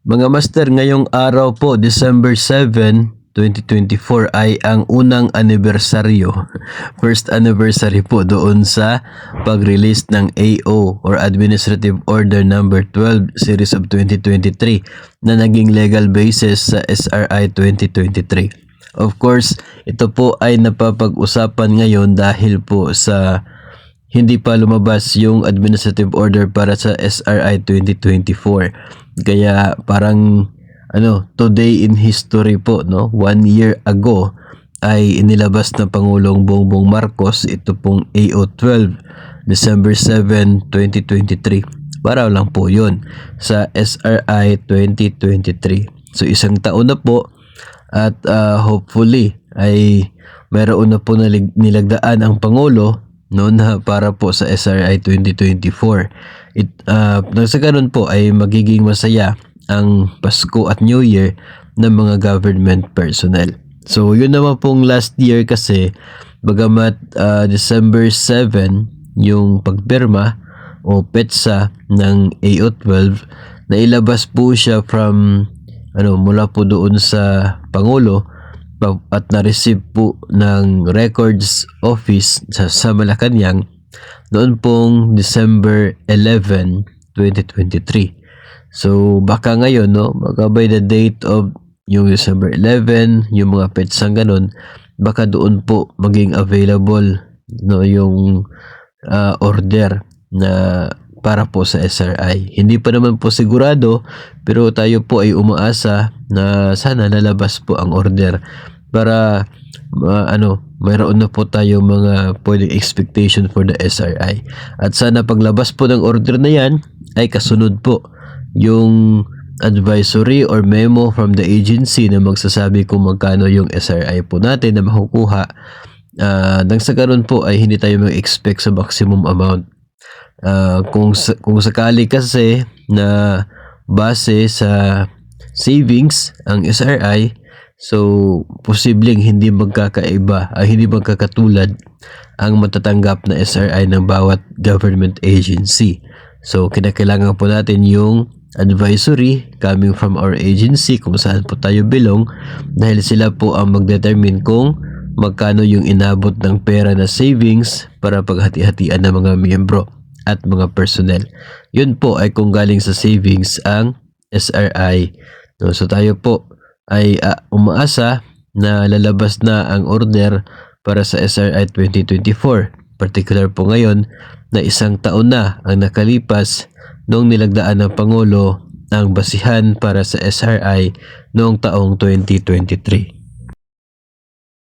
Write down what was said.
Mga master, ngayong araw po, December 7, 2024 ay ang unang anibersaryo, first anniversary po doon sa pag-release ng AO or Administrative Order number 12 series of 2023 na naging legal basis sa SRI 2023. Of course, ito po ay napapag-usapan ngayon dahil po sa hindi pa lumabas yung administrative order para sa SRI 2024. Kaya parang today in history po, no? 1 year ago ay inilabas ng Pangulong Bongbong Marcos ito pong AO12 December 7, 2023. Para lang po 'yon sa SRI 2023. So isang taon na po at hopefully ay mayroon na po nilagdaan ang Pangulo na para po sa SRI 2024. Sa ganun po ay magiging masaya ang Pasko at New Year ng mga government personnel. So yun naman pong last year kasi bagamat December 7 yung pagpirma o petsa ng AO12, nailabas po siya from mula po doon sa Pangulo at na-receive po ng Records Office sa Malacanang noon pong December 11, 2023. So baka ngayon baka by the date of yung December 11, yung mga petsang ganun, baka doon po maging available yung order na para po sa SRI. Hindi pa naman po sigurado, pero tayo po ay umaasa na sana lalabas po ang order para mayroon na po tayo mga pwedeng expectation for the SRI. At sana paglabas po ng order na yan ay kasunod po yung advisory or memo from the agency na magsasabi kung magkano yung SRI po natin na makukuha. Nang sa ganun po ay hindi tayo mag-expect sa maximum amount. Kung sakali kasi na base sa savings ang SRI, so posibleng hindi magkakatulad ang matatanggap na SRI ng bawat government agency. So kinakailangan po natin yung advisory coming from our agency kung saan po tayo belong, dahil sila po ang magdetermine kung magkano yung inabot ng pera na savings para paghati-hatian ng mga miyembro at mga personnel. Yun po ay kung galing sa savings ang SRI. So tayo po ay umaasa na lalabas na ang order para sa SRI 2024. Particular po ngayon na isang taon na ang nakalipas noong nilagdaan ng Pangulo ang basihan para sa SRI noong taong 2023.